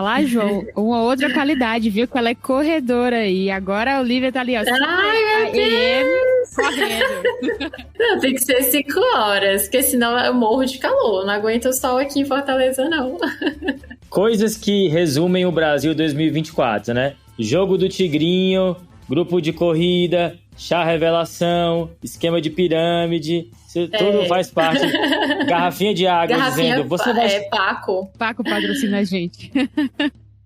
Lá, João, uma outra qualidade, viu? Que ela é corredora e agora a Olivia tá ali, ó. Ai, meu Deus! Correndo. Não, tem que ser 5 horas, porque senão eu morro de calor. Não aguento o sol aqui em Fortaleza, não. Coisas que resumem o Brasil 2024, né? Jogo do Tigrinho, grupo de corrida, chá revelação, esquema de pirâmide, tudo faz parte. Garrafinha de água dizendo... Você vai... Paco. Paco patrocina a gente.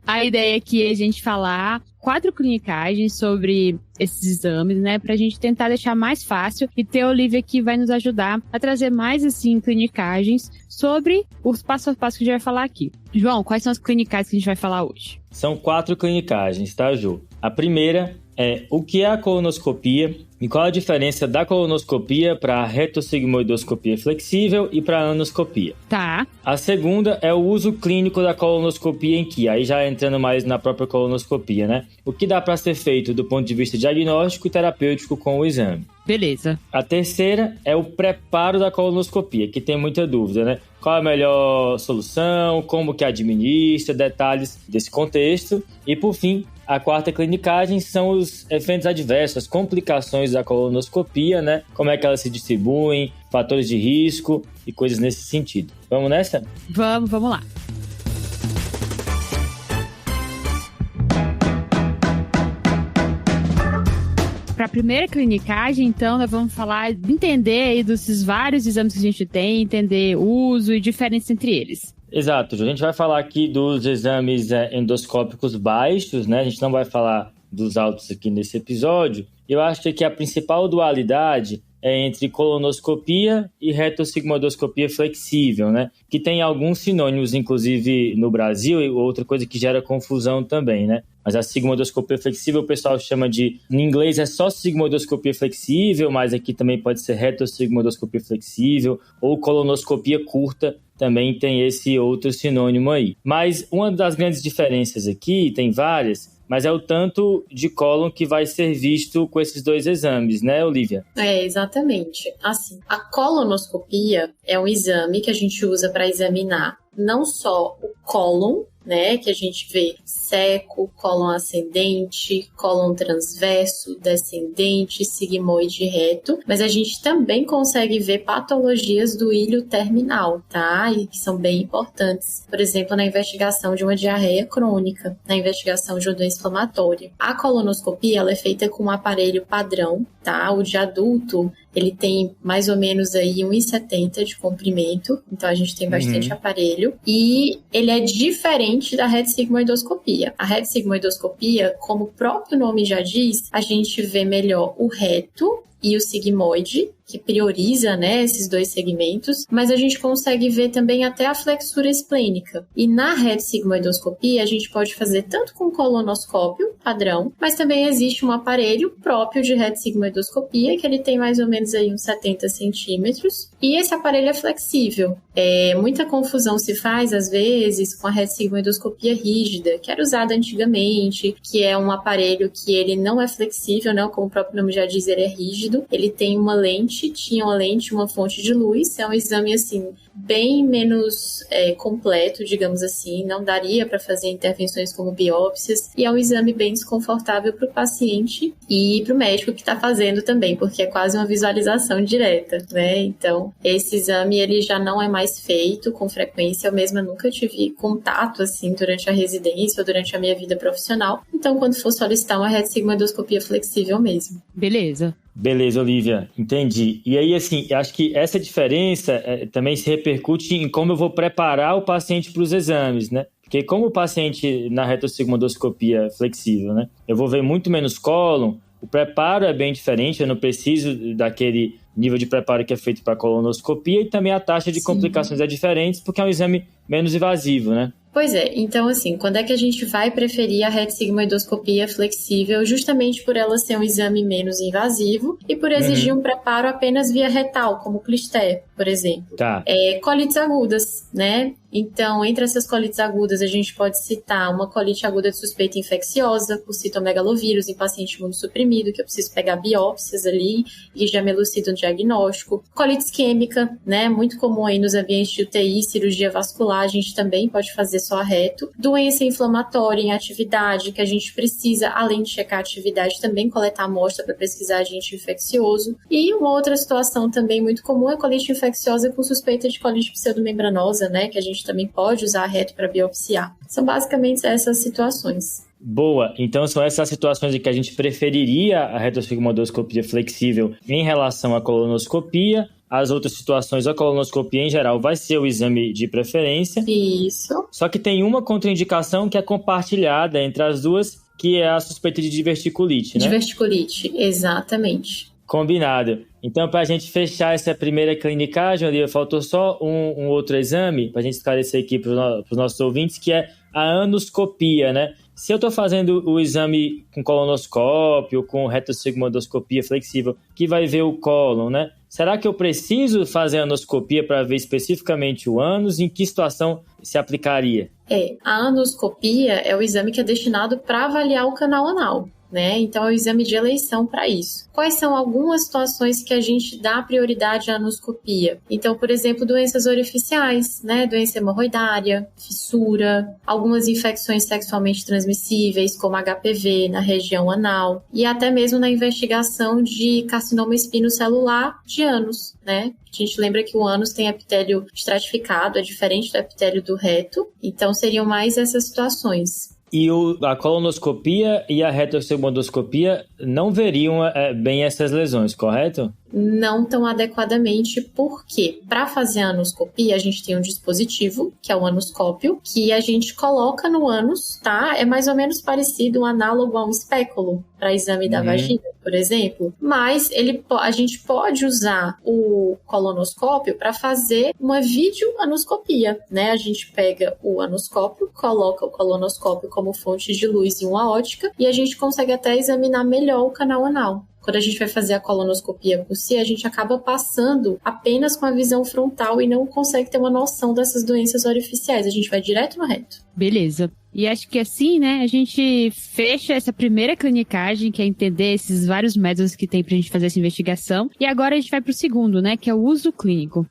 A ideia aqui é a gente falar 4 clinicagens sobre esses exames, né? Pra gente tentar deixar mais fácil e ter a Olivia que vai nos ajudar a trazer mais, assim, clinicagens sobre os passo a passo que a gente vai falar aqui. João, quais são as clinicagens que a gente vai falar hoje? São 4 clinicagens, tá, Ju? A primeira é o que é a colonoscopia e qual a diferença da colonoscopia para a retossigmoidoscopia flexível e para a anoscopia. Tá. A segunda é o uso clínico da colonoscopia em que, aí já entrando mais na própria colonoscopia, né? O que dá para ser feito do ponto de vista diagnóstico e terapêutico com o exame. Beleza. A terceira é o preparo da colonoscopia, que tem muita dúvida, né? Qual a melhor solução, como que administra, detalhes desse contexto. E, por fim, a quarta clinicagem são os efeitos adversos, as complicações da colonoscopia, né? Como é que elas se distribuem, fatores de risco e coisas nesse sentido. Vamos nessa? Vamos lá. Para a primeira clinicagem, então, nós vamos falar, entender aí desses vários exames que a gente tem, entender o uso e diferença entre eles. Exato, a gente vai falar aqui dos exames endoscópicos baixos, né? A gente não vai falar dos altos aqui nesse episódio. Eu acho que aqui a principal dualidade é entre colonoscopia e retossigmoidoscopia flexível, né? Que tem alguns sinônimos, inclusive, no Brasil, e outra coisa que gera confusão também, né? Mas a sigmoidoscopia flexível o pessoal chama de... Em inglês é só sigmoidoscopia flexível, mas aqui também pode ser retossigmoidoscopia flexível ou colonoscopia curta, também tem esse outro sinônimo aí. Mas uma das grandes diferenças aqui, tem várias, mas é o tanto de cólon que vai ser visto com esses 2 exames, né, Olivia? Exatamente. Assim, a colonoscopia é um exame que a gente usa para examinar não só o cólon, né, que a gente vê seco, cólon ascendente, cólon transverso, descendente, sigmoide reto, mas a gente também consegue ver patologias do ilho terminal, tá? E que são bem importantes. Por exemplo, na investigação de uma diarreia crônica, na investigação de uma doença inflamatória. A colonoscopia, ela é feita com um aparelho padrão, tá? O de adulto, ele tem mais ou menos aí 1,70 de comprimento, então a gente tem bastante aparelho, e ele é diferente da retossigmoidoscopia. A retossigmoidoscopia, como o próprio nome já diz, a gente vê melhor o reto e o sigmoide, que prioriza, né, esses 2 segmentos, mas a gente consegue ver também até a flexura esplênica. E na retossigmoidoscopia, a gente pode fazer tanto com colonoscópio padrão, mas também existe um aparelho próprio de retossigmoidoscopia, que ele tem mais ou menos aí uns 70 centímetros, e esse aparelho é flexível. Muita confusão se faz, às vezes, com a retossigmoidoscopia rígida, que era usada antigamente, que é um aparelho que ele não é flexível, né, como o próprio nome já diz, ele é rígido, ele tem uma lente, tinha uma lente, uma fonte de luz, é um exame, assim, bem menos completo, digamos assim, não daria para fazer intervenções como biópsias, e é um exame bem desconfortável para o paciente e para o médico que está fazendo também, porque é quase uma visualização direta, né? Então, esse exame, ele já não é mais feito com frequência, eu mesma nunca tive contato, assim, durante a residência ou durante a minha vida profissional, então, quando for solicitar uma retossigmoidoscopia flexível mesmo. Beleza, Olivia, entendi. E aí, assim, acho que essa diferença também se repercute em como eu vou preparar o paciente para os exames, né? Porque como o paciente na retossigmoidoscopia flexível, né? Eu vou ver muito menos cólon, o preparo é bem diferente, eu não preciso daquele nível de preparo que é feito para colonoscopia e também a taxa de complicações é diferente porque é um exame menos invasivo, né? Pois é, então assim, quando é que a gente vai preferir a retossigmoidoscopia flexível? Justamente por ela ser um exame menos invasivo e por exigir um preparo apenas via retal, como o Plister, por exemplo. Tá. Colites agudas, né? Então, entre essas colites agudas, a gente pode citar uma colite aguda de suspeita infecciosa, por citomegalovírus em paciente imunossuprimido, que eu preciso pegar biópsias ali e já me elucida o diagnóstico. Colite isquêmica, né? Muito comum aí nos ambientes de UTI, cirurgia vascular, lá a gente também pode fazer só a reto. Doença inflamatória em atividade, que a gente precisa, além de checar a atividade, também coletar amostra para pesquisar agente infeccioso. E uma outra situação também muito comum é colite infecciosa com suspeita de colite pseudomembranosa, né, que a gente também pode usar a reto para biopsiar. São basicamente essas situações. Boa, então são essas situações em que a gente preferiria a retossigmoidoscopia flexível em relação à colonoscopia. As outras situações, a colonoscopia em geral vai ser o exame de preferência. Isso. Só que tem uma contraindicação que é compartilhada entre as duas, que é a suspeita de diverticulite, né? Diverticulite, exatamente. Combinado. Então, para a gente fechar essa primeira clinicagem, Olivia, faltou só um outro exame, para a gente esclarecer aqui para os nossos ouvintes, que é a anoscopia, né? Se eu estou fazendo o exame com colonoscópio, com retossigmoidoscopia flexível, que vai ver o cólon, né? Será que eu preciso fazer a anoscopia para ver especificamente o ânus? Em que situação se aplicaria? A anoscopia é o exame que é destinado para avaliar o canal anal, né? Então é o exame de eleição para isso. Quais são algumas situações que a gente dá prioridade à anoscopia? Então, por exemplo, doenças orificiais, né? Doença hemorroidária, fissura, algumas infecções sexualmente transmissíveis, como HPV na região anal, e até mesmo na investigação de carcinoma espinocelular de ânus, né? A gente lembra que o ânus tem epitélio estratificado, é diferente do epitélio do reto, então seriam mais essas situações. E a colonoscopia e a retossigmoidoscopia não veriam bem essas lesões, correto? Não tão adequadamente, porque para fazer a anoscopia a gente tem um dispositivo, que é o anoscópio, que a gente coloca no ânus, tá? É mais ou menos parecido, um análogo a um espéculo para exame da vagina, por exemplo. Mas a gente pode usar o colonoscópio para fazer uma videoanoscopia, né? A gente pega o anoscópio, coloca o colonoscópio como fonte de luz em uma ótica e a gente consegue até examinar melhor o canal anal. Quando a gente vai fazer a colonoscopia por si, a gente acaba passando apenas com a visão frontal e não consegue ter uma noção dessas doenças orificiais. A gente vai direto no reto. Beleza. E acho que assim, né, a gente fecha essa primeira clinicagem, que é entender esses vários métodos que tem pra gente fazer essa investigação. E agora a gente vai pro segundo, né, que é o uso clínico.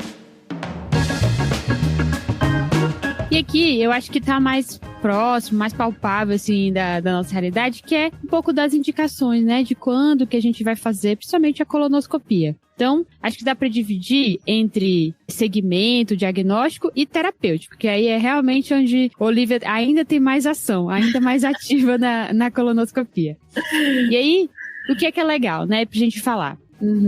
E aqui eu acho que tá mais próximo, mais palpável, assim, da nossa realidade, que é um pouco das indicações, né, de quando que a gente vai fazer, principalmente a colonoscopia. Então, acho que dá para dividir entre segmento, diagnóstico e terapêutico, que aí é realmente onde a Olivia ainda tem mais ação, ainda mais ativa na colonoscopia. E aí, o que é legal, né, pra gente falar?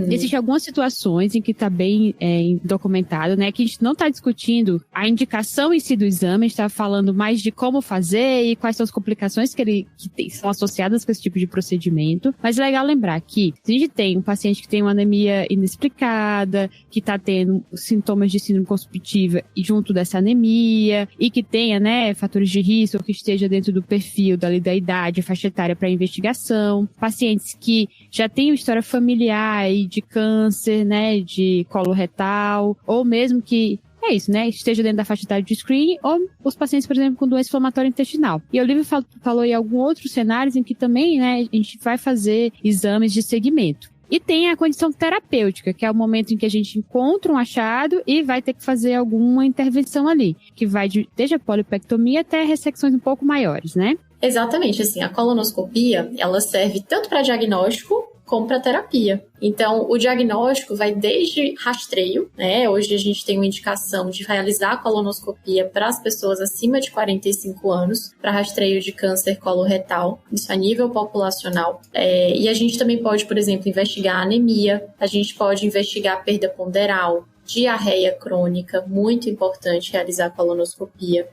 Existem algumas situações em que está bem documentado, né? Que a gente não está discutindo a indicação em si do exame, a gente está falando mais de como fazer e quais são as complicações que são associadas com esse tipo de procedimento. Mas é legal lembrar que se a gente tem um paciente que tem uma anemia inexplicada, que está tendo sintomas de síndrome consumptiva e junto dessa anemia, e que tenha, né, fatores de risco, que esteja dentro do perfil da idade, faixa etária para investigação, pacientes que já têm uma história familiar e de câncer, né, de colo retal, ou mesmo que é isso, né, esteja dentro da faixa etária de screening, ou os pacientes, por exemplo, com doença inflamatória intestinal. E a Olivia falou em alguns outros cenários em que também, né, a gente vai fazer exames de segmento. E tem a condição terapêutica, que é o momento em que a gente encontra um achado e vai ter que fazer alguma intervenção ali, que vai desde a polipectomia até ressecções um pouco maiores, né? Exatamente, assim, a colonoscopia, ela serve tanto para diagnóstico como para terapia. Então, o diagnóstico vai desde rastreio, né? Hoje a gente tem uma indicação de realizar a colonoscopia para as pessoas acima de 45 anos, para rastreio de câncer coloretal, isso a nível populacional. E a gente também pode, por exemplo, investigar anemia, a gente pode investigar perda ponderal, diarreia crônica, muito importante realizar a colonoscopia.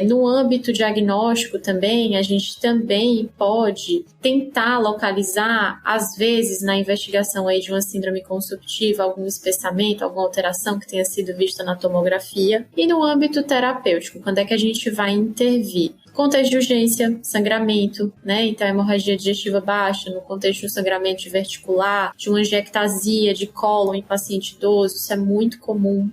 No âmbito diagnóstico também, a gente também pode tentar localizar, às vezes, na investigação aí de uma síndrome consumptiva, algum espessamento, alguma alteração que tenha sido vista na tomografia. E no âmbito terapêutico, quando é que a gente vai intervir? Contexto de urgência, sangramento, né? Então, hemorragia digestiva baixa, no contexto de um sangramento diverticular, de uma angiectasia de cólon em paciente idoso, isso é muito comum.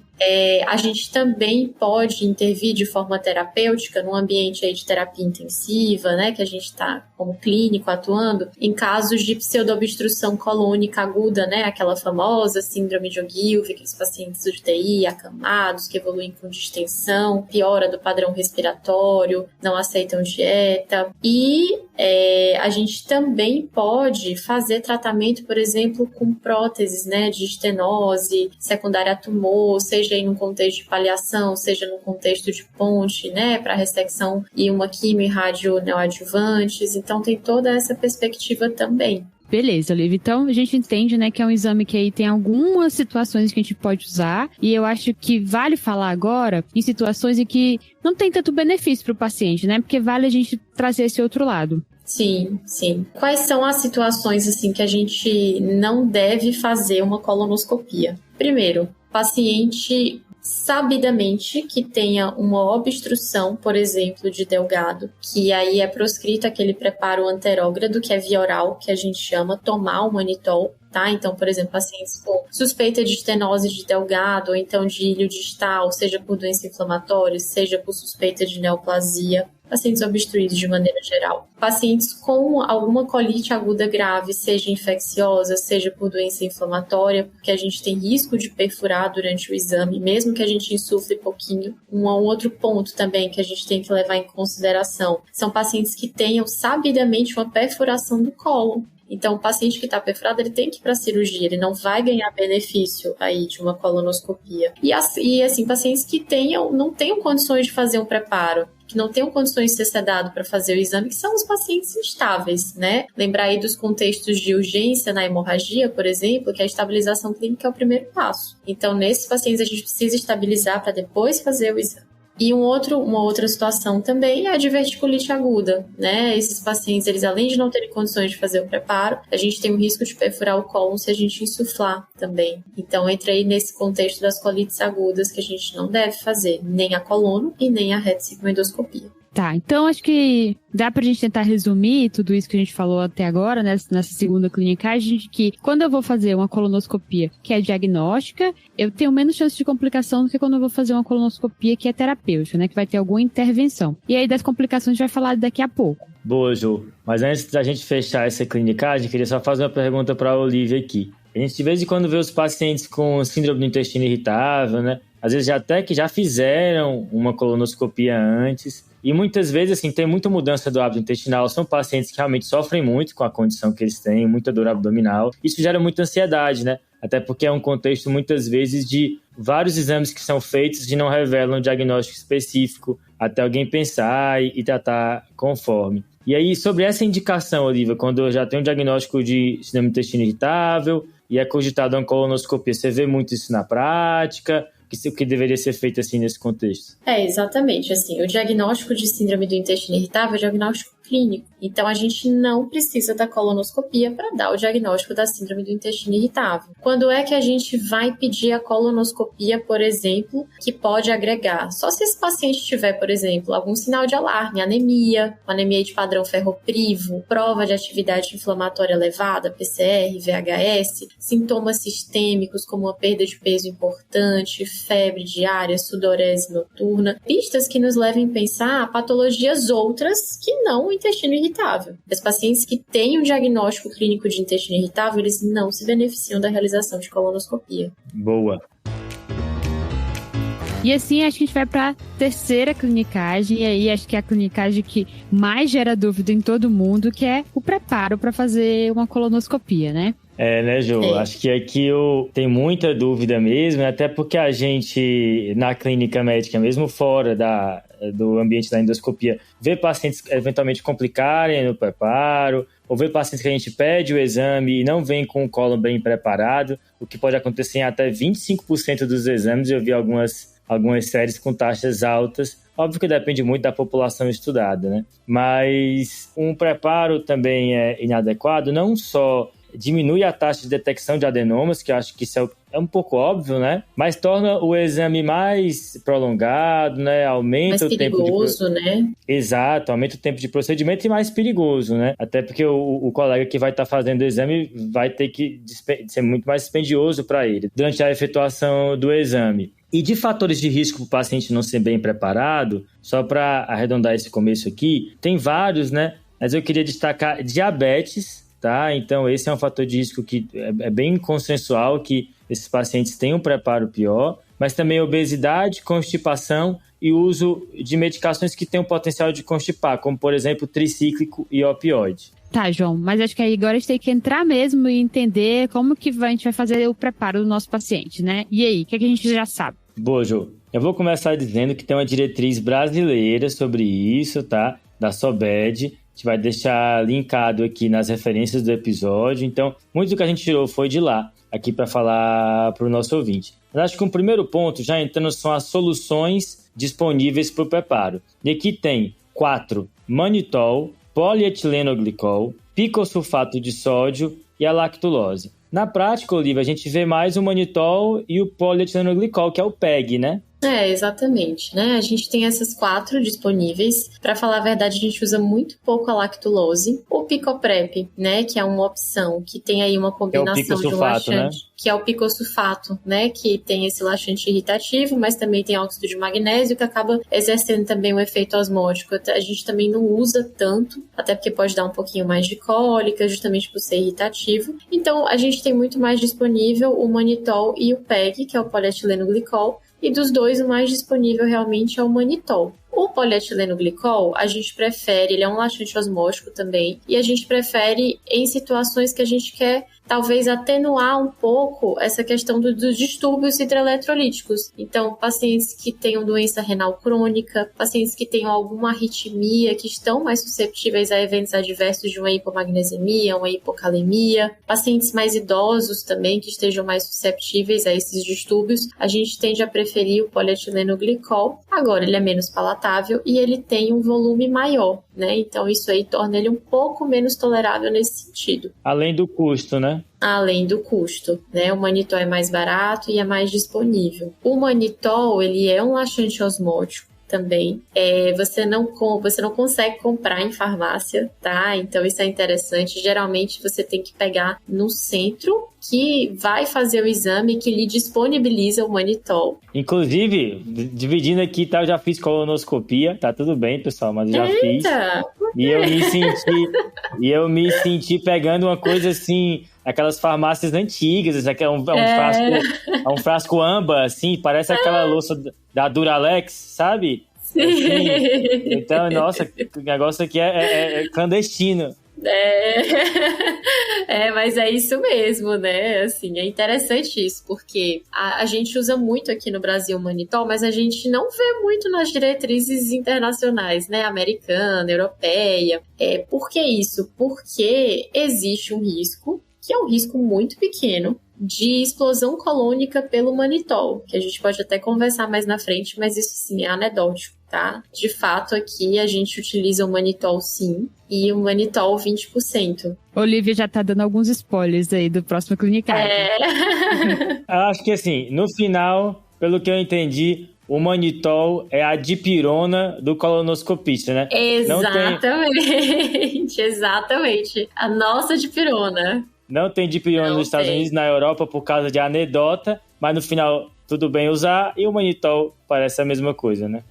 A gente também pode intervir de forma terapêutica no ambiente aí de terapia intensiva, né, que a gente está como clínico atuando, em casos de pseudoobstrução colônica aguda, né, aquela famosa síndrome de Ogilvy, aqueles pacientes de UTI, acamados, que evoluem com distensão, piora do padrão respiratório, não aceitam dieta. E a gente também pode fazer tratamento, por exemplo, com próteses, né, de estenose secundária a tumor, seja em um contexto de paliação, seja no contexto de ponte, né, para ressecção e uma quimio e rádio neoadjuvantes. Então, tem toda essa perspectiva também. Beleza, Olivia. Então, a gente entende, né, que é um exame que aí tem algumas situações que a gente pode usar. E eu acho que vale falar agora em situações em que não tem tanto benefício para o paciente, né? Porque vale a gente trazer esse outro lado. Sim, sim. Quais são as situações, assim, que a gente não deve fazer uma colonoscopia? Primeiro, paciente sabidamente que tenha uma obstrução, por exemplo, de delgado, que aí é proscrito aquele preparo anterógrado, que é via oral, que a gente chama, tomar o manitol, tá? Então, por exemplo, pacientes com suspeita de estenose de delgado, ou então de ilho distal, seja por doença inflamatória, seja por suspeita de neoplasia, pacientes obstruídos de maneira geral. Pacientes com alguma colite aguda grave, seja infecciosa, seja por doença inflamatória, porque a gente tem risco de perfurar durante o exame, mesmo que a gente insufle pouquinho. Um outro ponto também que a gente tem que levar em consideração são pacientes que tenham sabidamente uma perfuração do cólon. Então, o paciente que está perfurado, ele tem que ir para a cirurgia, ele não vai ganhar benefício aí de uma colonoscopia. E assim, pacientes que não tenham condições de fazer um preparo, que não tenham condições de ser sedado para fazer o exame, que são os pacientes instáveis, né? Lembrar aí dos contextos de urgência na hemorragia, por exemplo, que a estabilização clínica é o primeiro passo. Então, nesses pacientes, a gente precisa estabilizar para depois fazer o exame. E uma outra situação também é a diverticulite aguda, né? Esses pacientes, eles além de não terem condições de fazer o preparo, a gente tem o risco de perfurar o cólon se a gente insuflar também. Então, entra aí nesse contexto das colites agudas que a gente não deve fazer, nem a colono e nem a retossigmoidoscopia. Tá, então acho que dá pra gente tentar resumir tudo isso que a gente falou até agora, né, nessa segunda clinicagem, que quando eu vou fazer uma colonoscopia que é diagnóstica, eu tenho menos chance de complicação do que quando eu vou fazer uma colonoscopia que é terapêutica, né, que vai ter alguma intervenção. E aí das complicações a gente vai falar daqui a pouco. Boa, Ju. Mas antes da gente fechar essa clinicagem, queria só fazer uma pergunta pra Olivia aqui. A gente de vez em quando vê os pacientes com síndrome do intestino irritável, né? Às vezes até que já fizeram uma colonoscopia antes. E muitas vezes, assim, tem muita mudança do hábito intestinal. São pacientes que realmente sofrem muito com a condição que eles têm, muita dor abdominal. Isso gera muita ansiedade, né? Até porque é um contexto, muitas vezes, de vários exames que são feitos e não revelam um diagnóstico específico, até alguém pensar e tratar conforme. E aí, sobre essa indicação, Olivia, quando eu já tenho um diagnóstico de síndrome do intestino irritável e é cogitado uma colonoscopia, você vê muito isso na prática? O que deveria ser feito assim nesse contexto? Exatamente. Assim, o diagnóstico de síndrome do intestino irritável é diagnóstico clínico. Então, a gente não precisa da colonoscopia para dar o diagnóstico da síndrome do intestino irritável. Quando é que a gente vai pedir a colonoscopia, por exemplo, que pode agregar? Só se esse paciente tiver, por exemplo, algum sinal de alarme, anemia, uma anemia de padrão ferroprivo, prova de atividade inflamatória elevada, PCR, VHS, sintomas sistêmicos como uma perda de peso importante, febre diária, sudorese noturna, pistas que nos levem a pensar patologias outras que não o intestino irritável. Os pacientes que têm um diagnóstico clínico de intestino irritável, eles não se beneficiam da realização de colonoscopia. Boa. E assim, acho que a gente vai para a terceira clinicagem, e aí acho que é a clinicagem que mais gera dúvida em todo mundo, que é o preparo para fazer uma colonoscopia, né? Né, Ju? Acho que aqui tem muita dúvida mesmo, até porque a gente, na clínica médica, mesmo fora do ambiente da endoscopia, vê pacientes eventualmente complicarem no preparo, ou vê pacientes que a gente pede o exame e não vem com o cólon bem preparado, o que pode acontecer em até 25% dos exames. Eu vi algumas séries com taxas altas. Óbvio que depende muito da população estudada, né? Mas um preparo também é inadequado, não só diminui a taxa de detecção de adenomas, que eu acho que isso é um pouco óbvio, né? Mas torna o exame mais prolongado, né? Aumenta mais o tempo perigoso, né? Exato, aumenta o tempo de procedimento e mais perigoso, né? Até porque o colega que vai estar fazendo o exame vai ter que ser muito mais dispendioso para ele durante a efetuação do exame. E de fatores de risco para o paciente não ser bem preparado, só para arredondar esse começo aqui, tem vários, né? Mas eu queria destacar diabetes, tá? Então esse é um fator de risco que é bem consensual, que esses pacientes têm um preparo pior, mas também obesidade, constipação e uso de medicações que têm o potencial de constipar, como por exemplo tricíclico e opioide. Tá, João, mas acho que aí agora a gente tem que entrar mesmo e entender como que a gente vai fazer o preparo do nosso paciente, né? E aí, o que a gente já sabe? Boa, Jô. Eu vou começar dizendo que tem uma diretriz brasileira sobre isso, tá? Da SOBED. A gente vai deixar linkado aqui nas referências do episódio. Então, muito do que a gente tirou foi de lá, aqui para falar para o nosso ouvinte. Mas acho que um primeiro ponto, já entrando, são as soluções disponíveis para o preparo. E aqui tem 4: manitol, polietilenoglicol, picosulfato de sódio e a lactulose. Na prática, Olivia, a gente vê mais o manitol e o polietilenoglicol, que é o PEG, né? Exatamente, né? A gente tem essas 4 disponíveis. Para falar a verdade, a gente usa muito pouco a lactulose. O Picoprep, né? Que é uma opção que tem aí uma combinação de um laxante, né? Que é o picosulfato, né? Que tem esse laxante irritativo, mas também tem óxido de magnésio, que acaba exercendo também um efeito osmótico. A gente também não usa tanto, até porque pode dar um pouquinho mais de cólica, justamente por ser irritativo. Então, a gente tem muito mais disponível o manitol e o PEG, que é o polietilenoglicol. E dos dois, o mais disponível realmente é o manitol. O polietilenoglicol, a gente prefere, ele é um laxante osmótico também, e a gente prefere em situações que a gente quer talvez atenuar um pouco essa questão dos distúrbios hidroeletrolíticos. Então, pacientes que tenham doença renal crônica, pacientes que tenham alguma arritmia, que estão mais susceptíveis a eventos adversos de uma hipomagnesemia, uma hipocalemia, pacientes mais idosos também, que estejam mais susceptíveis a esses distúrbios, a gente tende a preferir o polietilenoglicol. Agora, ele é menos palatável e ele tem um volume maior, né? Então, isso aí torna ele um pouco menos tolerável nesse sentido. Além do custo, né? Além do custo, né? O manitol é mais barato e é mais disponível. O manitol, ele é um laxante osmótico também. Você não consegue comprar em farmácia, tá? Então isso é interessante. Geralmente você tem que pegar no centro que vai fazer o exame, que lhe disponibiliza o manitol. Inclusive, dividindo aqui, tá? Eu já fiz colonoscopia, tá tudo bem, pessoal, mas eu já fiz. E eu me senti pegando uma coisa assim, aquelas farmácias antigas, é um frasco âmbar, assim, parece aquela louça da Duralex, sabe? Sim. Assim, então, nossa, o negócio aqui é clandestino. Mas é isso mesmo, né? Assim, é interessante isso, porque a gente usa muito aqui no Brasil o manitol, mas a gente não vê muito nas diretrizes internacionais, né? Americana, europeia. Por que isso? Porque existe um risco, que é um risco muito pequeno, de explosão colônica pelo manitol, que a gente pode até conversar mais na frente, mas isso sim é anedótico, tá? De fato, aqui a gente utiliza o manitol sim, e o manitol 20%. Olivia já tá dando alguns spoilers aí do próximo clinicagem. Acho que assim, no final, pelo que eu entendi, o manitol é a dipirona do colonoscopista, né? Exatamente, exatamente. A nossa dipirona. Não tem dipirona nos Estados Unidos, na Europa, por causa de anedota, mas no final tudo bem usar, e o manitol parece a mesma coisa, né?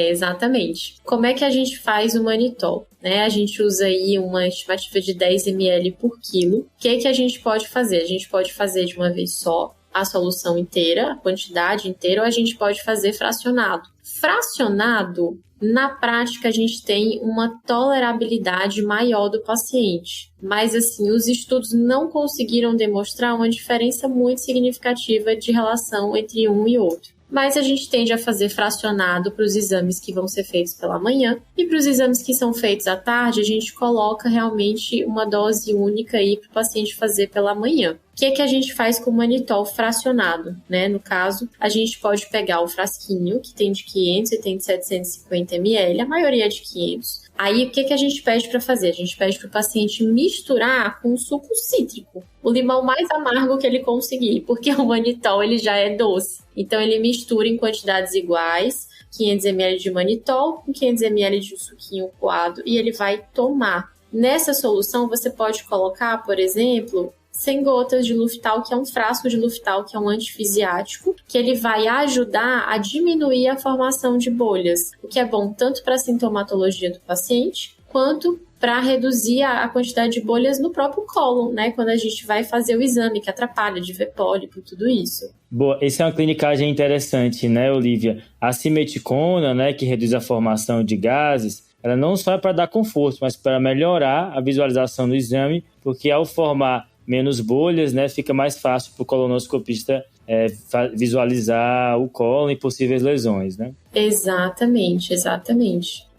Exatamente. Como é que a gente faz o manitol? A gente usa aí uma estimativa de 10 ml por quilo. O que é que a gente pode fazer? A gente pode fazer de uma vez só a solução inteira, a quantidade inteira, ou a gente pode fazer fracionado. Fracionado, na prática, a gente tem uma tolerabilidade maior do paciente. Mas, assim, os estudos não conseguiram demonstrar uma diferença muito significativa de relação entre um e outro. Mas a gente tende a fazer fracionado para os exames que vão ser feitos pela manhã. E para os exames que são feitos à tarde, a gente coloca realmente uma dose única aí para o paciente fazer pela manhã. que a gente faz com o manitol fracionado, né? No caso, a gente pode pegar o frasquinho, que tem de 500 e tem de 750 ml, a maioria é de 500. Aí, o que a gente pede para fazer? A gente pede para o paciente misturar com suco cítrico, o limão mais amargo que ele conseguir, porque o manitol ele já é doce. Então, ele mistura em quantidades iguais, 500 ml de manitol com 500 ml de um suquinho coado, e ele vai tomar. Nessa solução, você pode colocar, por exemplo, 100 gotas de Luftal, que é um frasco de Luftal, que é um antifisiático, que ele vai ajudar a diminuir a formação de bolhas, o que é bom tanto para a sintomatologia do paciente, quanto para reduzir a quantidade de bolhas no próprio cólon, né? Quando a gente vai fazer o exame, que atrapalha de ver pólipo, tudo isso. Boa, essa é uma clinicagem interessante, né, Olivia? A simeticona, né, que reduz a formação de gases, ela não só é para dar conforto, mas para melhorar a visualização do exame, porque ao formar menos bolhas, né, fica mais fácil para o colonoscopista visualizar o cólon e possíveis lesões, né? Exatamente.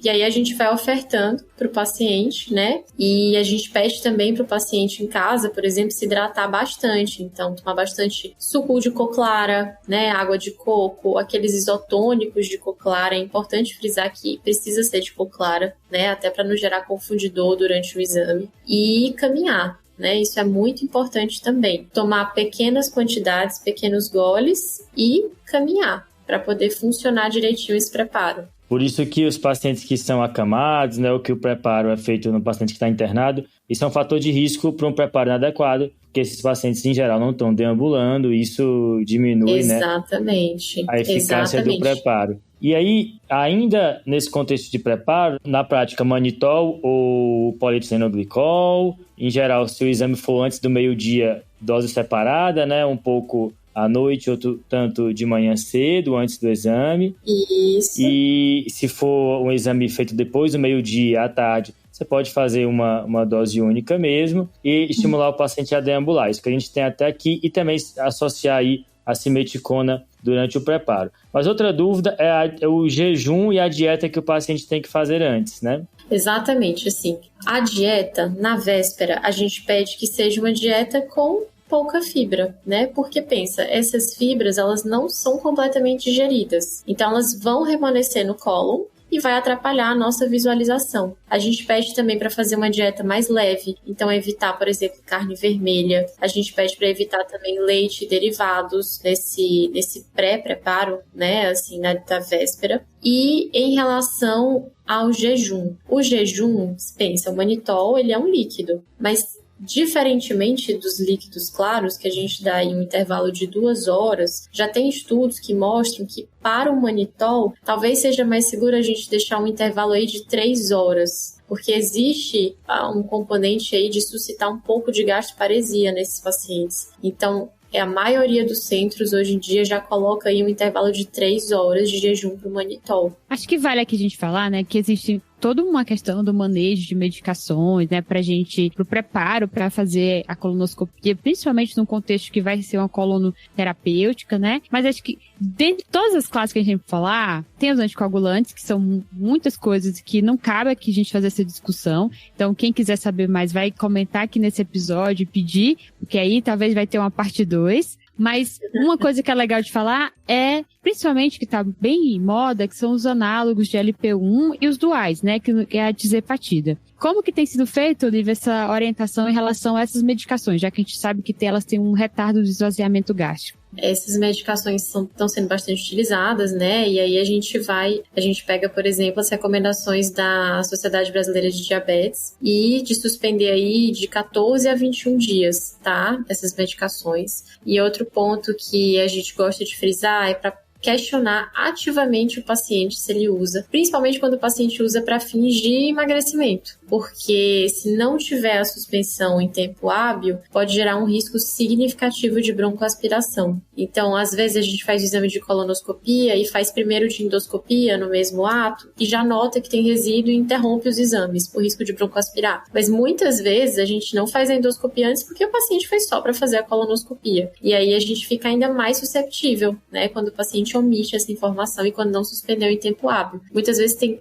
E aí a gente vai ofertando para o paciente, né? E a gente pede também para o paciente em casa, por exemplo, se hidratar bastante. Então, tomar bastante suco de coclara, né? Água de coco, aqueles isotônicos de coclara. É importante frisar que precisa ser de coclara, né? Até para não gerar confundidor durante o exame. E caminhar. Né? Isso é muito importante também. Tomar pequenas quantidades, pequenos goles e caminhar para poder funcionar direitinho esse preparo. Por isso que os pacientes que são acamados, né, ou que o preparo é feito no paciente que está internado, isso é um fator de risco para um preparo inadequado, porque esses pacientes, em geral, não estão deambulando, isso diminui, Exatamente. Né, a eficácia do preparo. E aí, ainda nesse contexto de preparo, na prática, manitol ou polipsenoglicol, em geral, se o exame for antes do meio-dia, dose separada, né, um pouco à noite, outro tanto de manhã cedo, antes do exame. Isso. E se for um exame feito depois do meio-dia, à tarde, você pode fazer uma dose única mesmo e estimular o paciente a deambular. Isso que a gente tem até aqui e também associar aí a simeticona durante o preparo. Mas outra dúvida é o jejum e a dieta que o paciente tem que fazer antes, né? Exatamente, assim. A dieta, na véspera, a gente pede que seja uma dieta com pouca fibra, né? Porque pensa, essas fibras, elas não são completamente digeridas. Então, elas vão permanecer no cólon e vai atrapalhar a nossa visualização. A gente pede também para fazer uma dieta mais leve, então evitar, por exemplo, carne vermelha. A gente pede para evitar também leite e derivados nesse pré-preparo, né, assim, da véspera. E em relação ao jejum. O jejum, pensa, o manitol, ele é um líquido, mas diferentemente dos líquidos claros, que a gente dá em um intervalo de 2 horas, já tem estudos que mostram que para o manitol, talvez seja mais seguro a gente deixar um intervalo aí de 3 horas, porque existe um componente aí de suscitar um pouco de gastroparesia nesses pacientes. Então, a maioria dos centros hoje em dia já coloca aí um intervalo de 3 horas de jejum para o manitol. Acho que vale aqui a gente falar, né, que existe toda uma questão do manejo de medicações, né, pra gente, pro preparo para fazer a colonoscopia, principalmente num contexto que vai ser uma colonoterapêutica, né, mas acho que dentre todas as classes que a gente vai falar, tem os anticoagulantes, que são muitas coisas que não cabe aqui a gente fazer essa discussão, então quem quiser saber mais vai comentar aqui nesse episódio e pedir, porque aí talvez vai ter uma parte 2, mas uma coisa que é legal de falar é, principalmente que tá bem em moda, que são os análogos de LP1 e os duais, né, que é a tizepatida. Como que tem sido feito, Olivia, essa orientação em relação a essas medicações, já que a gente sabe que elas têm um retardo de esvaziamento gástrico? Essas medicações estão sendo bastante utilizadas, né? E aí a gente pega, por exemplo, as recomendações da Sociedade Brasileira de Diabetes e de suspender aí de 14 a 21 dias, tá? Essas medicações. E outro ponto que a gente gosta de frisar é para questionar ativamente o paciente se ele usa, principalmente quando o paciente usa para fins de emagrecimento, porque se não tiver a suspensão em tempo hábil, pode gerar um risco significativo de broncoaspiração. Então, às vezes a gente faz o exame de colonoscopia e faz primeiro de endoscopia no mesmo ato e já nota que tem resíduo e interrompe os exames por risco de broncoaspirar. Mas muitas vezes a gente não faz a endoscopia antes porque o paciente foi só para fazer a colonoscopia. E aí a gente fica ainda mais susceptível, né, quando o paciente omite essa informação e quando não suspendeu em tempo hábil. Muitas vezes tem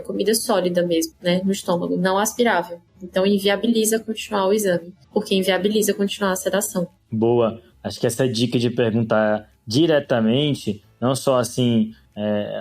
comida sólida mesmo, né, no estômago. estômago, não aspirável. Então, inviabiliza continuar o exame, porque inviabiliza continuar a sedação. Boa. Acho que essa dica de perguntar diretamente, não só assim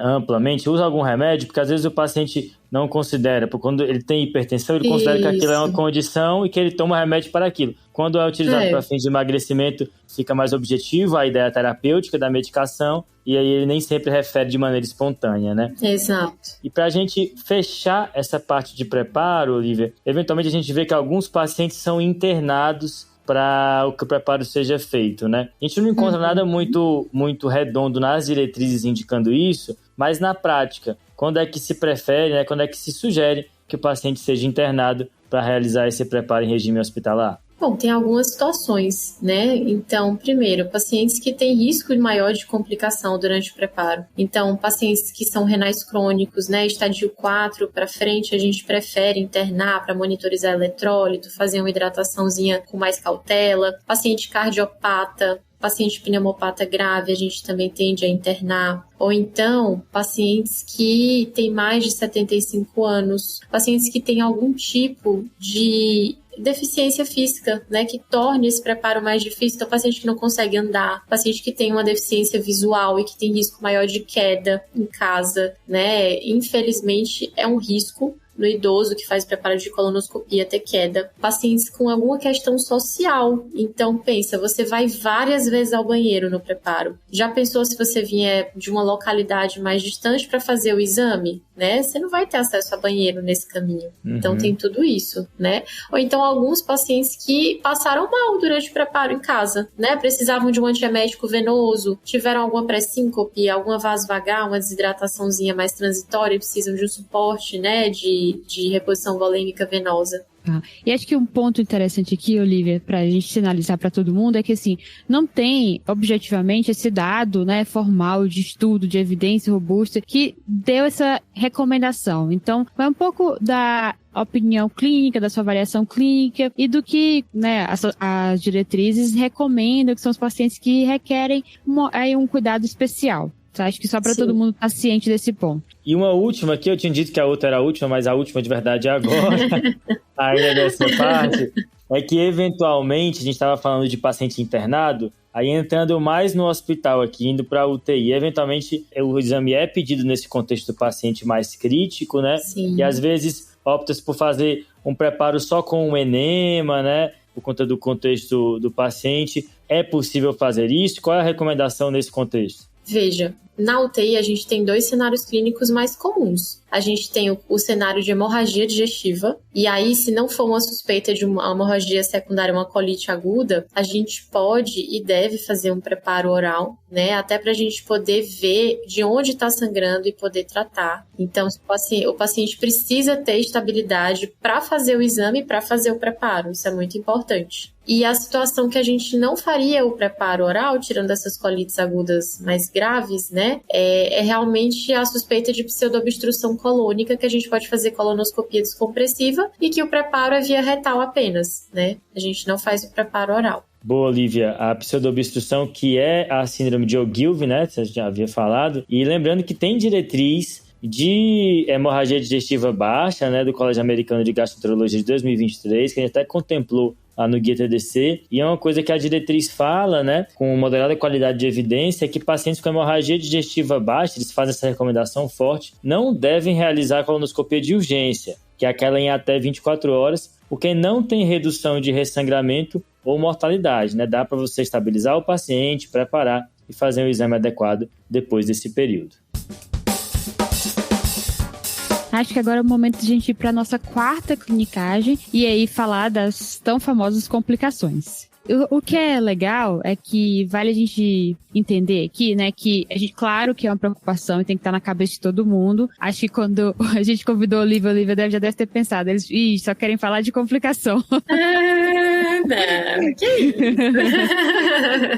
amplamente, usa algum remédio, porque às vezes o paciente não considera, porque quando ele tem hipertensão, ele considera que aquilo é uma condição e que ele toma remédio para aquilo. Quando é utilizado para fins de emagrecimento, fica mais objetivo a ideia terapêutica da medicação, e aí ele nem sempre refere de maneira espontânea, né? Exato. E para a gente fechar essa parte de preparo, Olivia, eventualmente a gente vê que alguns pacientes são internados para que o preparo seja feito, né? A gente não encontra nada muito redondo nas diretrizes indicando isso, mas na prática, quando é que se prefere, né? Quando é que se sugere que o paciente seja internado para realizar esse preparo em regime hospitalar? Bom, tem algumas situações, né? Então, primeiro, pacientes que têm risco maior de complicação durante o preparo. Então, pacientes que são renais crônicos, né? Estadio 4 para frente, a gente prefere internar para monitorizar eletrólito, fazer uma hidrataçãozinha com mais cautela. Paciente cardiopata, paciente pneumopata grave, a gente também tende a internar. Ou então, pacientes que têm mais de 75 anos, pacientes que têm algum tipo de deficiência física, né, que torne esse preparo mais difícil. Então, paciente que não consegue andar, paciente que tem uma deficiência visual e que tem risco maior de queda em casa, né, infelizmente é um risco no idoso que faz preparo de colonoscopia ter queda. Pacientes com alguma questão social. Então, pensa, você vai várias vezes ao banheiro no preparo. Já pensou se você vier de uma localidade mais distante para fazer o exame, né? Você não vai ter acesso a banheiro nesse caminho. Então, tem tudo isso, né? Ou então, alguns pacientes que passaram mal durante o preparo em casa, né? Precisavam de um antiemético venoso, tiveram alguma pré-síncope, alguma vasovagal, uma desidrataçãozinha mais transitória e precisam de um suporte, né? De reposição volêmica venosa. E acho que um ponto interessante aqui, Olivia, para a gente sinalizar para todo mundo é que, assim, não tem objetivamente esse dado, né, formal de estudo, de evidência robusta que deu essa recomendação. Então, vai um pouco da opinião clínica, da sua avaliação clínica e do que, né, as diretrizes recomendam, que são os pacientes que requerem um cuidado especial. Acho que só para todo mundo estar ciente desse ponto. E uma última aqui, eu tinha dito que a outra era a última, mas a última de verdade é agora, ainda dessa parte, é que eventualmente, a gente estava falando de paciente internado, aí entrando mais no hospital aqui, indo para a UTI, eventualmente o exame é pedido nesse contexto do paciente mais crítico, né? Sim. E às vezes opta-se por fazer um preparo só com um enema, né? Por conta do contexto do paciente. É possível fazer isso? Qual é a recomendação nesse contexto? Veja, na UTI a gente tem 2 cenários clínicos mais comuns. A gente tem o cenário de hemorragia digestiva, e aí, se não for uma suspeita de uma hemorragia secundária, uma colite aguda, a gente pode e deve fazer um preparo oral, né? Até para a gente poder ver de onde está sangrando e poder tratar. Então, o paciente precisa ter estabilidade para fazer o exame e para fazer o preparo. Isso é muito importante. E a situação que a gente não faria o preparo oral, tirando essas colites agudas mais graves, né? É realmente a suspeita de pseudoobstrução colônica, que a gente pode fazer colonoscopia descompressiva e que o preparo é via retal apenas, né? A gente não faz o preparo oral. Boa, Olivia. A pseudoobstrução, que é a síndrome de Ogilvy, né? Você já havia falado. E lembrando que tem diretriz de hemorragia digestiva baixa, né? Do Colégio Americano de Gastroenterologia de 2023, que a gente até contemplou lá no Guia TDC, e é uma coisa que a diretriz fala, né, com moderada qualidade de evidência, é que pacientes com hemorragia digestiva baixa, eles fazem essa recomendação forte, não devem realizar a colonoscopia de urgência, que é aquela em até 24 horas, porque não tem redução de ressangramento ou mortalidade, né, dá para você estabilizar o paciente, preparar e fazer um exame adequado depois desse período. Acho que agora é o momento de a gente ir para a nossa 4ª clinicagem e aí falar das tão famosas complicações. O que é legal é que vale a gente entender aqui, né, que a gente, claro que é uma preocupação e tem que estar na cabeça de todo mundo. Acho que quando a gente convidou a Olivia já deve ter pensado, eles só querem falar de complicação. Não, que isso?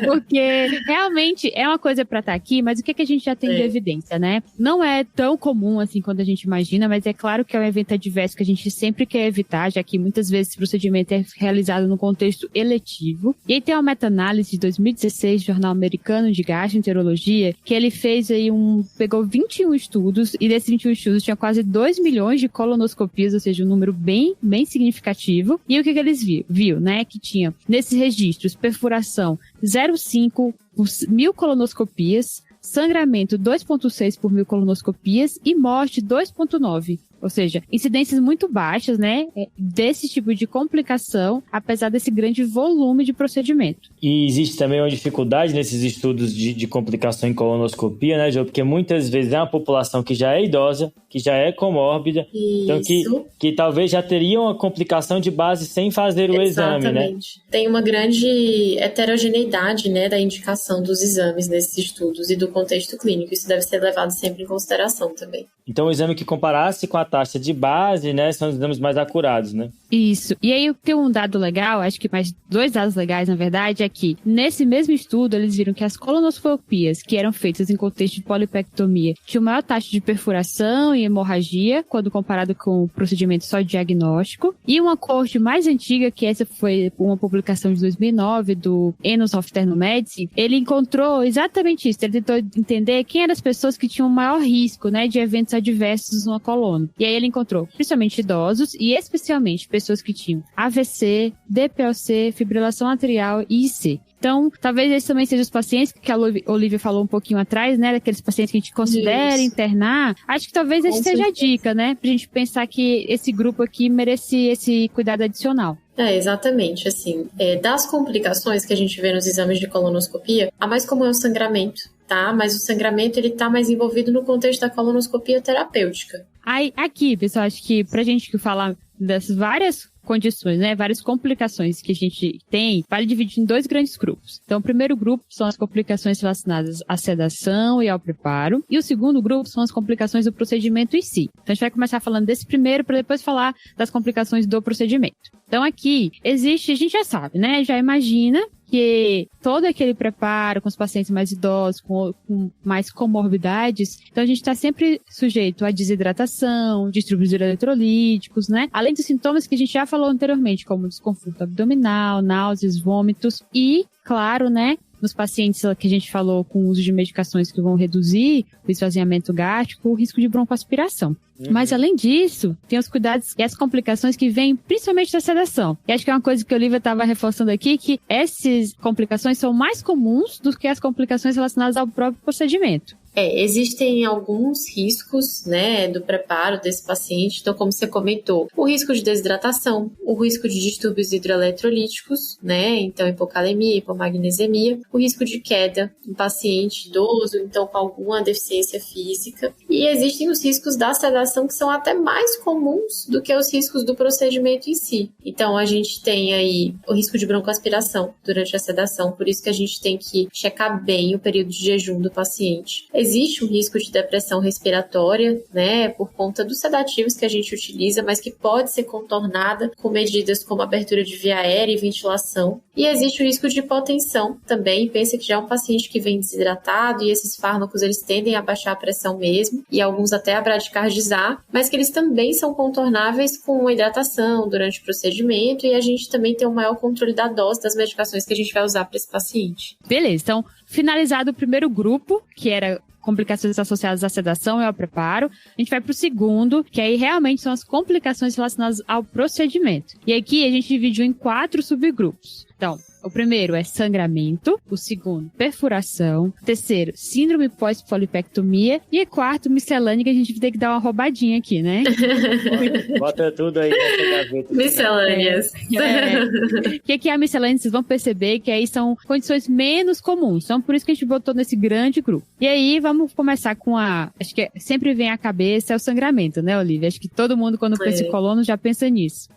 Porque realmente é uma coisa pra estar aqui, mas o que a gente já tem de evidência, né? Não é tão comum assim quando a gente imagina, mas é claro que é um evento adverso que a gente sempre quer evitar, já que muitas vezes esse procedimento é realizado no contexto eletivo. E aí tem uma meta-análise de 2016 do Jornal Americano de Gastroenterologia, que ele fez aí pegou 21 estudos, e desses 21 estudos tinha quase 2 milhões de colonoscopias, ou seja, um número bem significativo. E o que eles viu, né? Que tinha nesses registros perfuração 0,5 por 1.000 colonoscopias, sangramento 2,6 por 1.000 colonoscopias e morte 2,9. Ou seja, incidências muito baixas, né, desse tipo de complicação, apesar desse grande volume de procedimento. E existe também uma dificuldade nesses estudos de complicação em colonoscopia, né, Jô? Porque muitas vezes é uma população que já é idosa, que já é comórbida, então que talvez já teria uma complicação de base sem fazer o exame, né? Exatamente. Tem uma grande heterogeneidade, né, da indicação dos exames nesses estudos e do contexto clínico. Isso deve ser levado sempre em consideração também. Então, o exame que comparasse com a taxa de base, né, são os exames mais acurados, né? Isso. E aí tem um dado legal, acho que mais 2 dados legais, na verdade, é que nesse mesmo estudo eles viram que as colonoscopias que eram feitas em contexto de polipectomia tinham maior taxa de perfuração e hemorragia quando comparado com o procedimento só diagnóstico. E uma coorte mais antiga, que essa foi uma publicação de 2009 do Annals of Internal Medicine, ele encontrou exatamente isso. Ele tentou entender quem eram as pessoas que tinham maior risco, né, de eventos adversos no colono. E aí ele encontrou principalmente idosos e especialmente pessoas que tinham AVC, DPOC, fibrilação atrial e IC. Então, talvez esses também sejam os pacientes que a Olivia falou um pouquinho atrás, né? Daqueles pacientes que a gente considera internar. Acho que talvez esse seja a dica, né? Pra gente pensar que esse grupo aqui merece esse cuidado adicional. Exatamente, assim, das complicações que a gente vê nos exames de colonoscopia, a mais comum é o sangramento, tá? Mas o sangramento, ele tá mais envolvido no contexto da colonoscopia terapêutica. Aí, aqui, pessoal, acho que pra gente falar das várias condições, né, várias complicações que a gente tem, vale dividir em 2 grandes grupos. Então, o primeiro grupo são as complicações relacionadas à sedação e ao preparo, e o segundo grupo são as complicações do procedimento em si. Então, a gente vai começar falando desse primeiro para depois falar das complicações do procedimento. Então, aqui existe, a gente já sabe, né, já imagina que todo aquele preparo com os pacientes mais idosos, com mais comorbidades, então a gente está sempre sujeito à desidratação, distúrbios eletrolíticos, né? Além dos sintomas que a gente já falou anteriormente, como desconforto abdominal, náuseas, vômitos e, claro, né, nos pacientes que a gente falou com o uso de medicações que vão reduzir o esvaziamento gástrico, o risco de broncoaspiração. Mas, além disso, tem os cuidados e as complicações que vêm principalmente da sedação. E acho que é uma coisa que a Olivia estava reforçando aqui, que essas complicações são mais comuns do que as complicações relacionadas ao próprio procedimento. Existem alguns riscos, né, do preparo desse paciente. Então, como você comentou, o risco de desidratação, o risco de distúrbios hidroeletrolíticos, né, então hipocalemia, hipomagnesemia, o risco de queda em paciente idoso, então com alguma deficiência física. E existem os riscos da sedação que são até mais comuns do que os riscos do procedimento em si. Então, a gente tem aí o risco de broncoaspiração durante a sedação, por isso que a gente tem que checar bem o período de jejum do paciente. Existe um risco de depressão respiratória, né, por conta dos sedativos que a gente utiliza, mas que pode ser contornada com medidas como abertura de via aérea e ventilação. E existe o risco de hipotensão também. Pensa que já é um paciente que vem desidratado e esses fármacos eles tendem a baixar a pressão mesmo e alguns até a bradicardizar, mas que eles também são contornáveis com a hidratação durante o procedimento e a gente também tem um maior controle da dose das medicações que a gente vai usar para esse paciente. Beleza, então finalizado o primeiro grupo, que era complicações associadas à sedação e ao preparo, a gente vai para o segundo, que aí realmente são as complicações relacionadas ao procedimento. E aqui a gente dividiu em 4 subgrupos. Então, o primeiro é sangramento, o segundo, perfuração, o terceiro, síndrome pós-polipectomia e o quarto, miscelânea, que a gente tem que dar uma roubadinha aqui, né? Bota tudo aí nessa gaveta. Miscelâneas. Que aqui é a miscelânea, vocês vão perceber que aí são condições menos comuns. Então, por isso que a gente botou nesse grande grupo. E aí, vamos começar com acho que sempre vem à cabeça é o sangramento, né, Olivia? Acho que todo mundo, quando pensa em colono, já pensa nisso.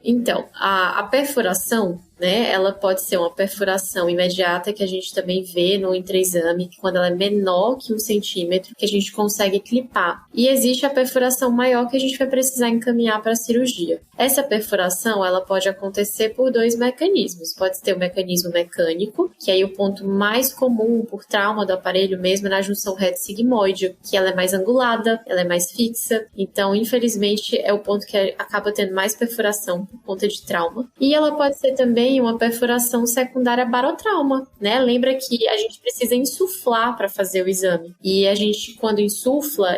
Então, a perfuração, né? Ela pode ser uma perfuração imediata, que a gente também vê no intraexame, quando ela é menor que 1 centímetro, que a gente consegue clipar. E existe a perfuração maior, que a gente vai precisar encaminhar para a cirurgia. Essa perfuração, ela pode acontecer por 2 mecanismos. Pode ter o mecanismo mecânico, que aí o ponto mais comum por trauma do aparelho mesmo é na junção reto-sigmoide, que ela é mais angulada, ela é mais fixa. Então, infelizmente, é o ponto que acaba tendo mais perfuração por conta de trauma. E ela pode ser também uma perfuração secundária barotrauma, né? Lembra que a gente precisa insuflar para fazer o exame. E a gente, quando insufla,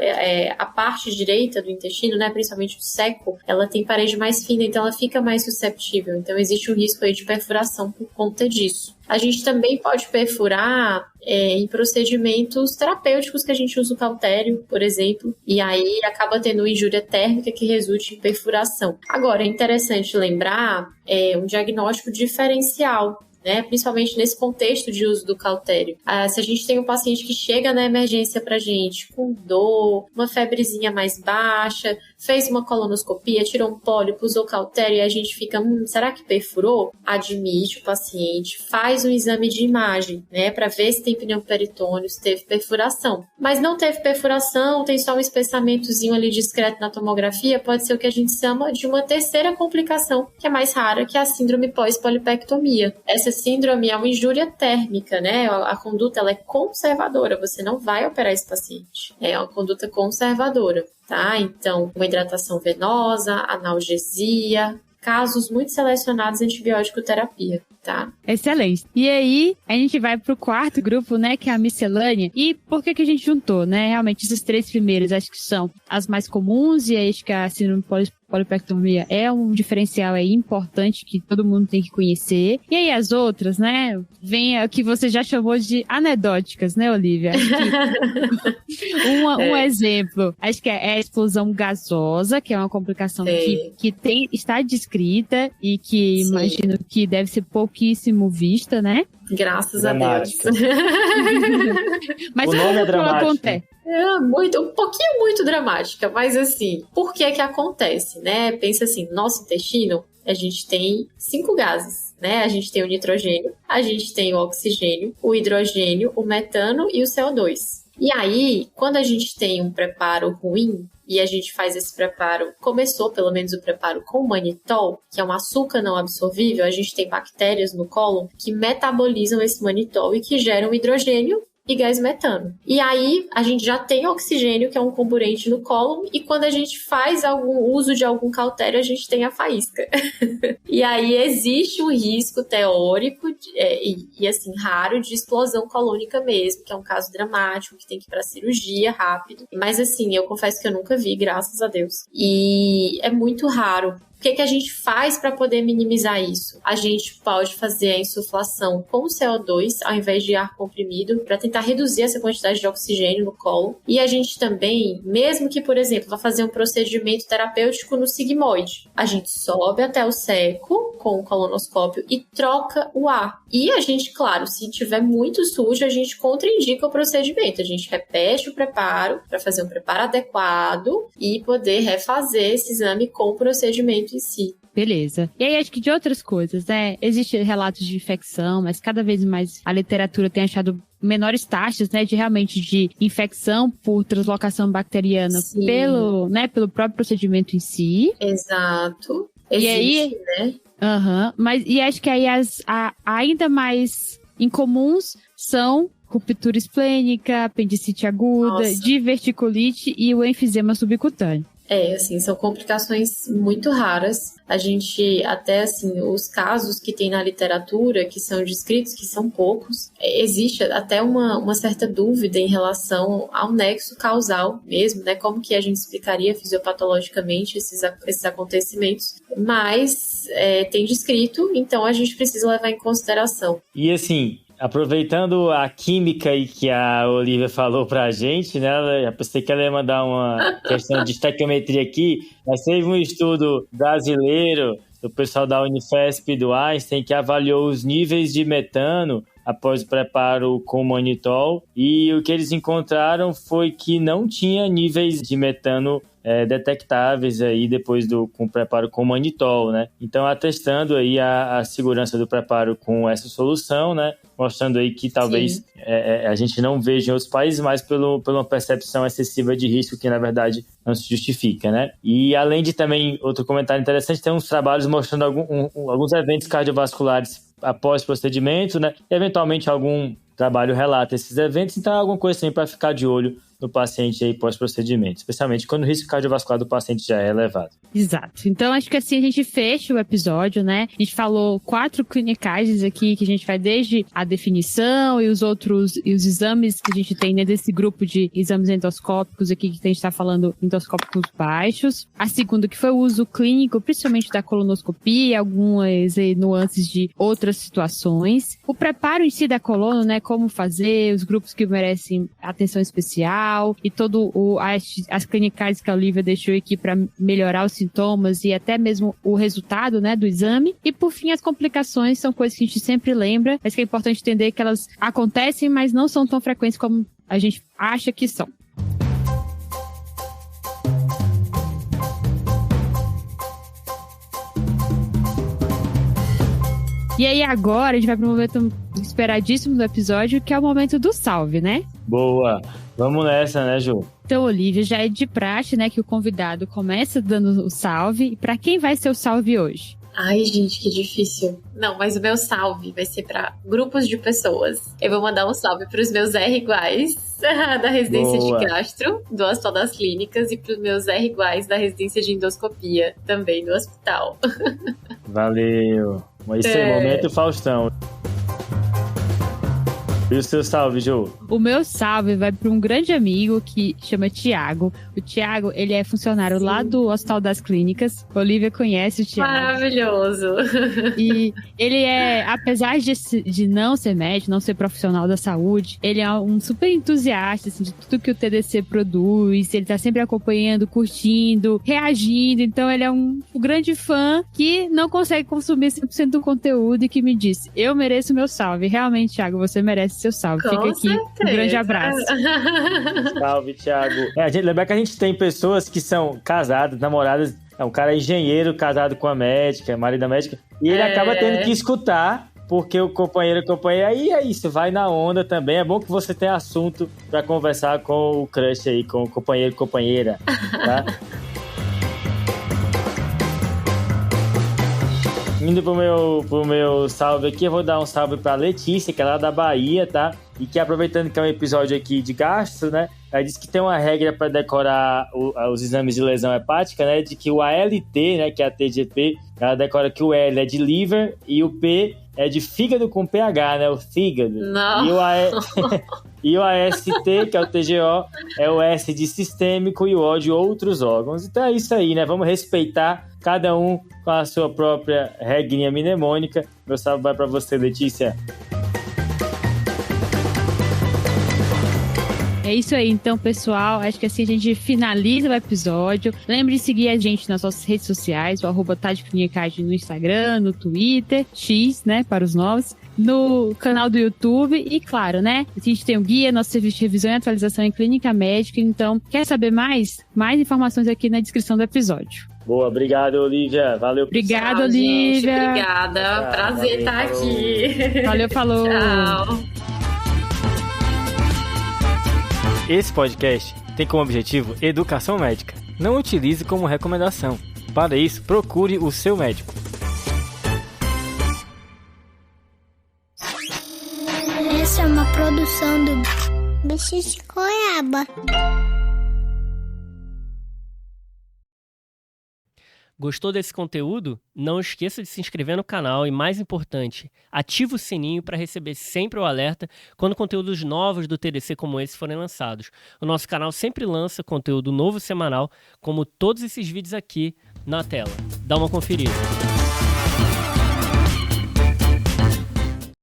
a parte direita do intestino, né, principalmente o seco, ela tem parede mais fina, então ela fica mais susceptível. Então, existe um risco aí de perfuração por conta disso. A gente também pode perfurar em procedimentos terapêuticos que a gente usa o cautério, por exemplo, e aí acaba tendo injúria térmica que resulte em perfuração. Agora, é interessante lembrar um diagnóstico diferencial, né? Principalmente nesse contexto de uso do cautério. Se a gente tem um paciente que chega na emergência pra gente com dor, uma febrezinha mais baixa, fez uma colonoscopia, tirou um pólipo, usou cautério e a gente fica, será que perfurou? Admite o paciente, faz um exame de imagem, né, para ver se tem pneumoperitônio, se teve perfuração. Mas não teve perfuração, tem só um espessamentozinho ali discreto na tomografia, pode ser o que a gente chama de uma terceira complicação, que é mais rara, que é a síndrome pós-polipectomia. Essa síndrome é uma injúria térmica, né? A conduta ela é conservadora, você não vai operar esse paciente. É uma conduta conservadora, tá? Então, uma hidratação venosa, analgesia, casos muito selecionados de antibiótico terapia, tá? Excelente. E aí, a gente vai pro quarto grupo, né, que é a miscelânea. E por que a gente juntou, né? Realmente, esses 3 primeiros, acho que são as mais comuns, e acho que a síndrome polipectomia é um diferencial aí importante que todo mundo tem que conhecer. E aí as outras, né, vem a que você já chamou de anedóticas, né, Olivia? Acho que um exemplo, acho que é a explosão gasosa, que é uma complicação que está descrita e que imagino que deve ser pouquíssimo vista, né? Graças a Deus. Mas o nome é dramático. Acontece? Um pouquinho muito dramática, mas assim, por que acontece, né? Pensa assim, nosso intestino, a gente tem 5 gases, né? A gente tem o nitrogênio, a gente tem o oxigênio, o hidrogênio, o metano e o CO2. E aí, quando a gente tem um preparo ruim, e a gente faz esse preparo, começou pelo menos o preparo com manitol, que é um açúcar não absorvível, a gente tem bactérias no cólon que metabolizam esse manitol e que geram hidrogênio e gás metano. E aí, a gente já tem oxigênio, que é um comburente no cólon, e quando a gente faz algum uso de algum cautério, a gente tem a faísca. E aí, existe um risco teórico e assim, raro de explosão colônica mesmo, que é um caso dramático, que tem que ir pra cirurgia rápido. Mas assim, eu confesso que eu nunca vi, graças a Deus. E é muito raro. O que a gente faz para poder minimizar isso? A gente pode fazer a insuflação com CO2 ao invés de ar comprimido para tentar reduzir essa quantidade de oxigênio no colo. E a gente também, mesmo que, por exemplo, vá fazer um procedimento terapêutico no sigmoide, a gente sobe até o seco com o colonoscópio e troca o ar. E a gente, claro, se tiver muito sujo, a gente contraindica o procedimento. A gente repete o preparo para fazer um preparo adequado e poder refazer esse exame com o procedimento em si. Beleza. E aí, acho que de outras coisas, né? Existem relatos de infecção, mas cada vez mais a literatura tem achado menores taxas, né, de infecção por translocação bacteriana pelo próprio procedimento em si. Exato. Existe, e aí, né? Mas acho que aí ainda mais incomuns são ruptura esplênica, apendicite aguda, diverticulite e o enfisema subcutâneo. Assim, são complicações muito raras. A gente, até assim, os casos que tem na literatura, que são descritos, que são poucos, existe até uma certa dúvida em relação ao nexo causal mesmo, né? Como que a gente explicaria fisiopatologicamente esses acontecimentos. Mas tem descrito, então a gente precisa levar em consideração. E assim, aproveitando a química aí que a Olivia falou pra gente, né? Eu pensei que ela ia mandar uma questão de estequiometria aqui, mas teve um estudo brasileiro do pessoal da Unifesp e do Einstein que avaliou os níveis de metano após o preparo com manitol, e o que eles encontraram foi que não tinha níveis de metano detectáveis aí depois com o preparo com manitol, né? Então, atestando aí a segurança do preparo com essa solução, né? Mostrando aí que talvez a gente não veja em outros países, mas por uma percepção excessiva de risco que, na verdade, não se justifica, né? E, além de também, outro comentário interessante, tem uns trabalhos mostrando alguns eventos cardiovasculares após procedimento, né? E, eventualmente, algum trabalho relata esses eventos, então é alguma coisa também para ficar de olho no paciente aí pós-procedimento, especialmente quando o risco cardiovascular do paciente já é elevado. Exato. Então, acho que assim a gente fecha o episódio, né? A gente falou 4 clinicagens aqui, que a gente vai desde a definição e os exames que a gente tem dentro desse grupo de exames endoscópicos aqui, que a gente está falando endoscópicos baixos. A segunda, que foi o uso clínico, principalmente da colonoscopia, algumas nuances de outras situações. O preparo em si da coluna, né? Como fazer, os grupos que merecem atenção especial, e as clinicais que a Olivia deixou aqui para melhorar os sintomas e até mesmo o resultado, né, do exame. E por fim, as complicações são coisas que a gente sempre lembra, mas que é importante entender que elas acontecem, mas não são tão frequentes como a gente acha que são. E aí agora a gente vai para o momento esperadíssimo do episódio, que é o momento do salve, né? Boa! Vamos nessa, né, Ju? Então, Olivia, já é de praxe, né, que o convidado começa dando o salve. E para quem vai ser o salve hoje? Ai, gente, que difícil. Não, mas o meu salve vai ser para grupos de pessoas. Eu vou mandar um salve para os meus R iguais da residência de gastro, do Hospital das Clínicas, e para os meus R iguais da residência de endoscopia, também do hospital. Valeu! Esse é o momento Faustão. E o seu salve, Ju? O meu salve vai para um grande amigo que chama Tiago. O Tiago, ele é funcionário lá do Hospital das Clínicas. A Olivia conhece o Tiago. Maravilhoso! E ele apesar de não ser médico, não ser profissional da saúde, ele é um super entusiasta assim, de tudo que o TDC produz. Ele tá sempre acompanhando, curtindo, reagindo. Então ele é um grande fã que não consegue consumir 100% do conteúdo e que me disse, eu mereço meu salve. Realmente, Tiago, você merece seu salve. Com Fica aqui certeza. um grande abraço. Salve, Thiago. Lembra que a gente tem pessoas que são casadas, namoradas. O cara é engenheiro, casado com a médica, marido da médica. E ele acaba tendo que escutar, porque o companheiro, aí é isso, vai na onda também. É bom que você tenha assunto pra conversar com o crush aí, com o companheiro, companheira, tá? Indo pro meu salve aqui, eu vou dar um salve pra Letícia, que é lá da Bahia, tá? E que, aproveitando que é um episódio aqui de gastro, né? Ela disse que tem uma regra para decorar os exames de lesão hepática, né? De que o ALT, né? Que é a TGP, ela decora que o L é de liver e o P é de fígado com pH, né? O fígado. Não. E o AST, que é o TGO, é o S de sistêmico e o O de outros órgãos. Então é isso aí, né? Vamos respeitar cada um com a sua própria regrinha mnemônica. Meu salve vai para você, Letícia. É isso aí, então, pessoal. Acho que assim a gente finaliza o episódio. Lembre de seguir a gente nas nossas redes sociais, o @tadeclinicagem no Instagram, no Twitter, X, né, para os novos, no canal do YouTube e, claro, né, a gente tem o guia, nosso serviço de revisão e atualização em clínica médica. Então, quer saber mais? Mais informações aqui na descrição do episódio. Boa, obrigado, Olivia. Valeu. Obrigada, Olivia. Gente, obrigada. Tchau, prazer estar aqui. Valeu, falou. Tchau. Esse podcast tem como objetivo educação médica. Não utilize como recomendação. Para isso, procure o seu médico. Essa é uma produção do Bicho de Goiaba. Gostou desse conteúdo? Não esqueça de se inscrever no canal e, mais importante, ative o sininho para receber sempre o alerta quando conteúdos novos do TDC como esse forem lançados. O nosso canal sempre lança conteúdo novo semanal, como todos esses vídeos aqui na tela. Dá uma conferida.